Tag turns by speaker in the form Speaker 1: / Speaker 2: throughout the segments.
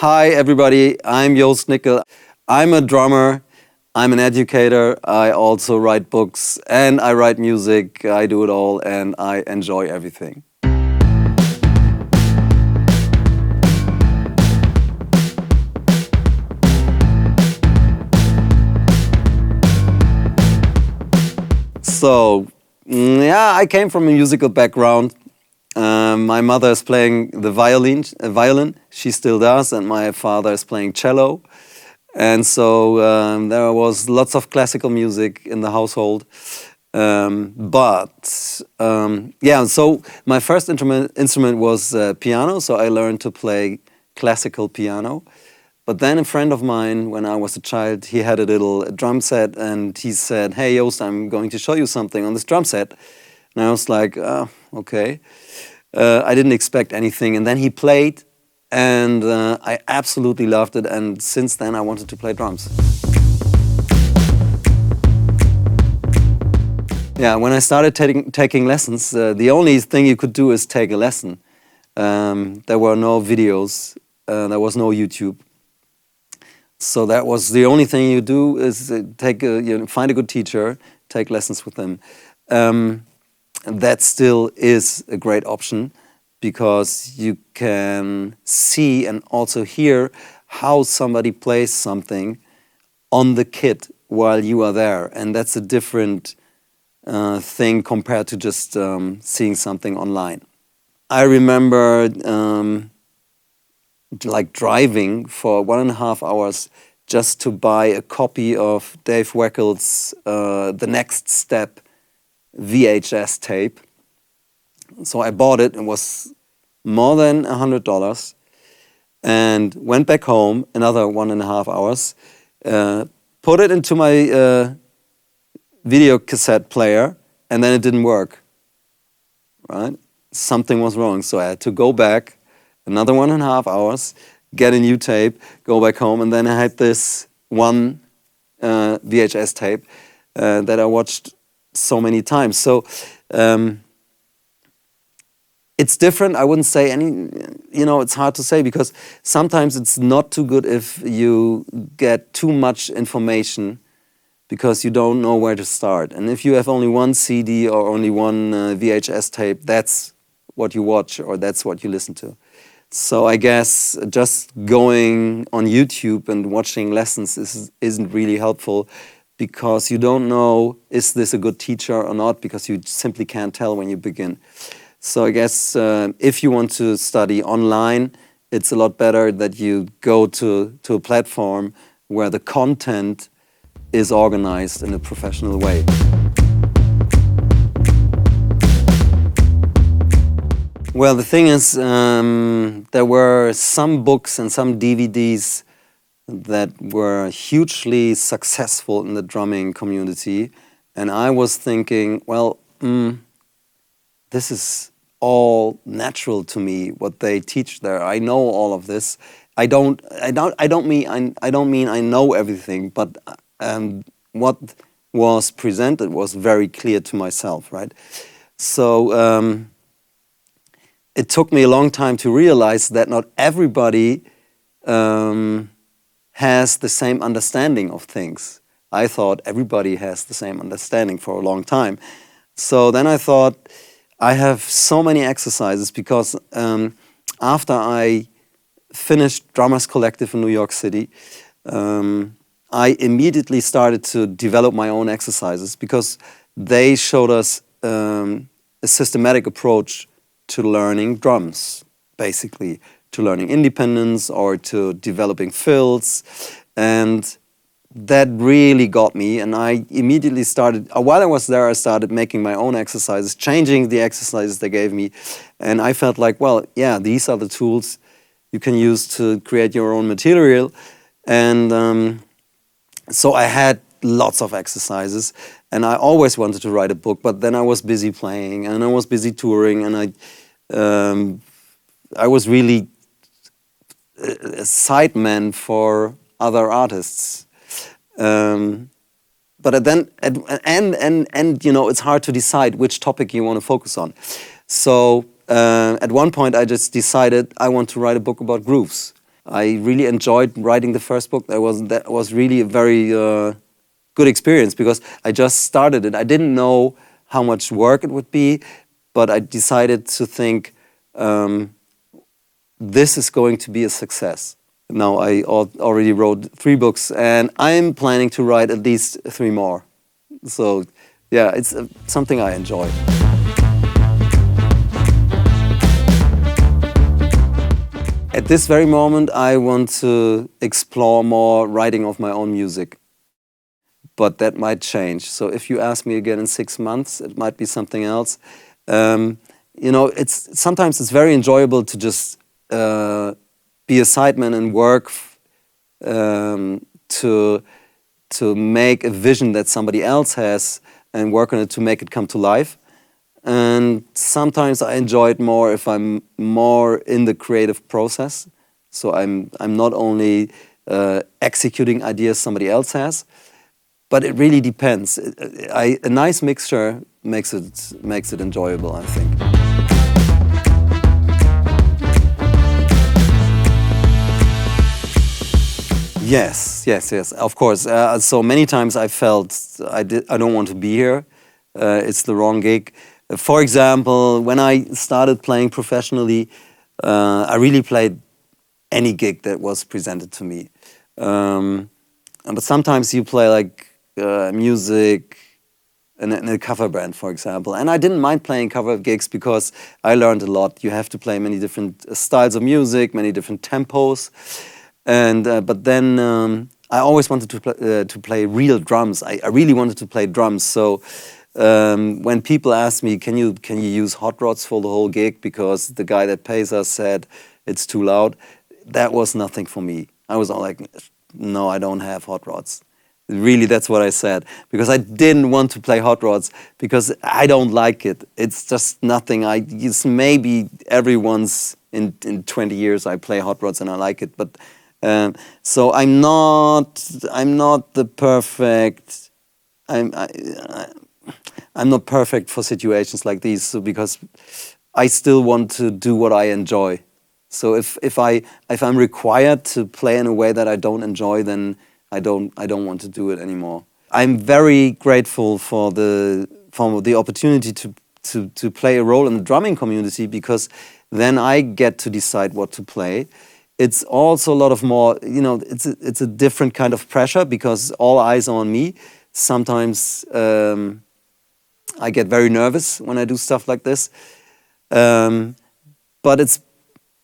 Speaker 1: Hi everybody, I'm Jost Nickel. I'm a drummer, I'm an educator, I also write books and I write music, I do it all and I enjoy everything. So, yeah, I came from a musical background. My mother is playing the violin, she still does, and my father is playing cello. And so there was lots of classical music in the household. Yeah, so my first instrument was piano, so I learned to play classical piano. But then a friend of mine, when I was a child, he had a little drum set and he said, "Hey Jost, I'm going to show you something on this drum set." And I was like, okay. I didn't expect anything. And then he played and I absolutely loved it. And since then I wanted to play drums. Yeah, when I started taking lessons, the only thing you could do is take a lesson. There were no videos, there was no YouTube. So that was the only thing you do is find a good teacher, take lessons with them. That still is a great option because you can see and also hear how somebody plays something on the kit while you are there. And that's a different thing compared to just seeing something online. I remember like driving for 1.5 hours just to buy a copy of Dave Weckel's The Next Step VHS tape. So I bought it, it was more than $100 and went back home another 1.5 hours, put it into my video cassette player and then it didn't work, right? Something was wrong, so I had to go back another 1.5 hours, get a new tape, go back home, and then I had this one VHS tape that I watched so many times. So it's different. I wouldn't say it's hard to say because sometimes it's not too good if you get too much information because you don't know where to start. And if you have only one CD or only one VHS tape, that's what you watch or that's what you listen to. So I guess just going on YouTube and watching lessons isn't really helpful because you don't know, is this a good teacher or not, because you simply can't tell when you begin. So I guess if you want to study online, it's a lot better that you go to a platform where the content is organized in a professional way. Well, the thing is, there were some books and some DVDs that were hugely successful in the drumming community. And I was thinking, well, this is all natural to me, what they teach there. I know all of this. I don't mean I know everything, but what was presented was very clear to myself, right? So it took me a long time to realize that not everybody has the same understanding of things. I thought everybody has the same understanding for a long time. So then I thought, I have so many exercises because after I finished Drummers Collective in New York City, I immediately started to develop my own exercises because they showed us a systematic approach to learning drums, basically, to learning independence or to developing fills. And that really got me. And I immediately started, while I was there, I started making my own exercises, changing the exercises they gave me. And I felt like, well, yeah, these are the tools you can use to create your own material. And so I had lots of exercises. And I always wanted to write a book, but then I was busy playing and I was busy touring, and I was really a sideman for other artists. But then, it's hard to decide which topic you want to focus on. So at one point, I just decided I want to write a book about grooves. I really enjoyed writing the first book. That was really a very good experience because I just started it. I didn't know how much work it would be, but I decided to think this is going to be a success. Now I already wrote 3 books, and I'm planning to write at least 3 more. So yeah, it's something I enjoy. At this very moment, I want to explore more writing of my own music. But that might change. So if you ask me again in 6 months, it might be something else. You know, sometimes it's very enjoyable to just be a sideman and work to make a vision that somebody else has and work on it to make it come to life. And sometimes I enjoy it more if I'm more in the creative process. So I'm not only executing ideas somebody else has, but it really depends. A nice mixture makes it enjoyable, I think. Yes, of course. So many times I felt I don't want to be here. It's the wrong gig. For example, when I started playing professionally, I really played any gig that was presented to me. But sometimes you play like music in a cover band, for example. And I didn't mind playing cover gigs because I learned a lot. You have to play many different styles of music, many different tempos. And but then I always wanted to play real drums. I really wanted to play drums. So when people ask me, can you use hot rods for the whole gig because the guy that pays us said it's too loud, that was nothing for me. I was all like, no, I don't have hot rods. Really, that's what I said, because I didn't want to play hot rods because I don't like it. It's just nothing. Maybe every once in 20 years I play hot rods and I like it, but so I'm not the perfect. I'm not perfect for situations like these, so because I still want to do what I enjoy. So if I'm required to play in a way that I don't enjoy, then I don't want to do it anymore. I'm very grateful for the opportunity to play a role in the drumming community, because then I get to decide what to play. It's also a lot of more, you know, it's a different kind of pressure because all eyes are on me. Sometimes I get very nervous when I do stuff like this, but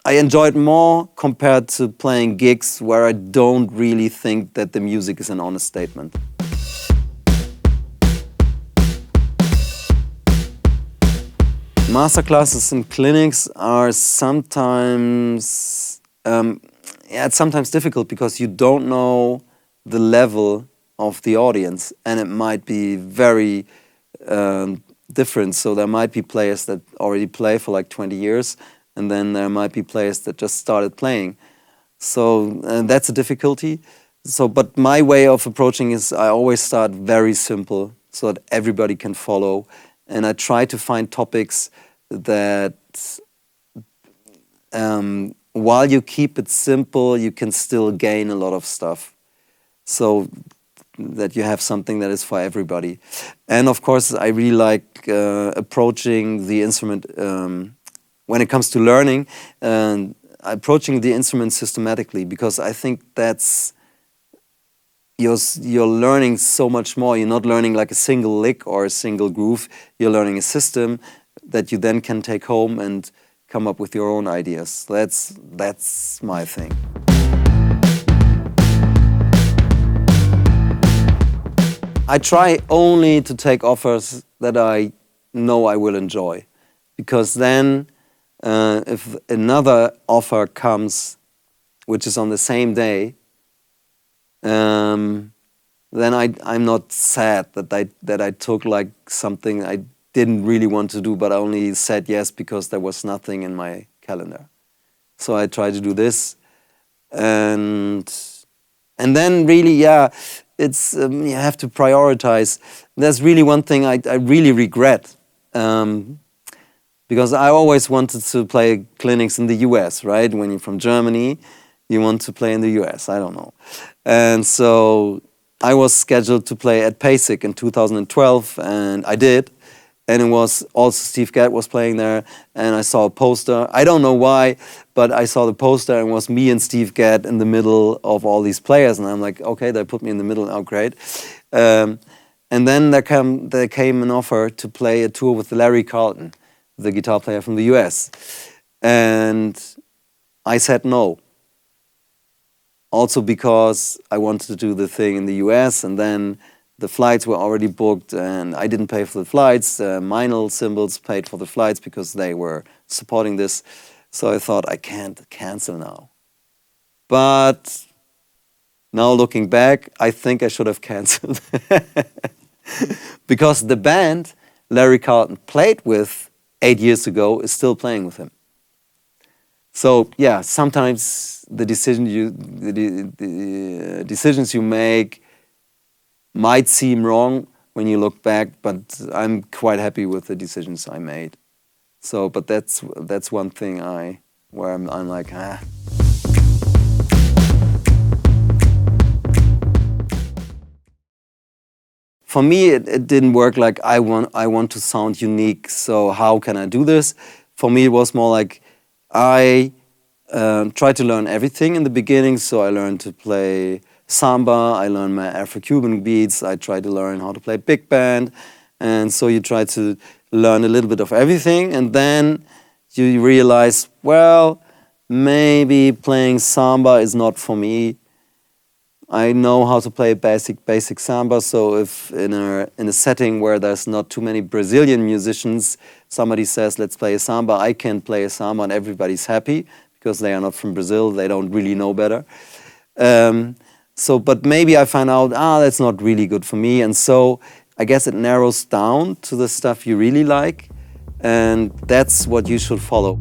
Speaker 1: I enjoy it more compared to playing gigs where I don't really think that the music is an honest statement. Masterclasses and clinics are sometimes, it's sometimes difficult because you don't know the level of the audience, and it might be very different. So there might be players that already play for like 20 years, and then there might be players that just started playing. So that's a difficulty. So, but my way of approaching is I always start very simple so that everybody can follow. And I try to find topics that, while you keep it simple, you can still gain a lot of stuff. So that you have something that is for everybody. And of course, I really like approaching the instrument when it comes to learning, approaching the instrument systematically, because I think that's, you're learning so much more. You're not learning like a single lick or a single groove. You're learning a system that you then can take home and come up with your own ideas. That's my thing. I try only to take offers that I know I will enjoy, because then if another offer comes, which is on the same day, then I'm not sad that I took like something I didn't really want to do, but I only said yes because there was nothing in my calendar. So I try to do this, and then really, yeah, it's you have to prioritize. There's really one thing I really regret. Because I always wanted to play clinics in the US, right? When you're from Germany, you want to play in the US, I don't know. And so I was scheduled to play at PASIC in 2012, and I did. And it was also Steve Gadd was playing there, and I saw a poster. I don't know why, but I saw the poster, and it was me and Steve Gadd in the middle of all these players. And I'm like, okay, they put me in the middle, oh great. And then there came an offer to play a tour with Larry Carlton, the guitar player from the US. And I said no. Also because I wanted to do the thing in the US, and then the flights were already booked, and I didn't pay for the flights. Meinl Cymbals paid for the flights because they were supporting this. So I thought, I can't cancel now. But now looking back, I think I should have canceled. Because the band Larry Carlton played with 8 years ago is still playing with him. So yeah, sometimes the decisions you make might seem wrong when you look back, but I'm quite happy with the decisions I made. So, but that's one thing where I'm like, ah. For me, it didn't work like I want to sound unique. So how can I do this? For me, it was more like I tried to learn everything in the beginning. So I learned to play samba, I learned my Afro-Cuban beats, I tried to learn how to play big band, and so you try to learn a little bit of everything, and then you realize, well, maybe playing samba is not for me. I know how to play basic samba, so if in a setting where there's not too many Brazilian musicians, somebody says, let's play a samba, I can play a samba and everybody's happy, because they are not from Brazil, they don't really know better. So, but maybe I find out, that's not really good for me. And so I guess it narrows down to the stuff you really like. And that's what you should follow.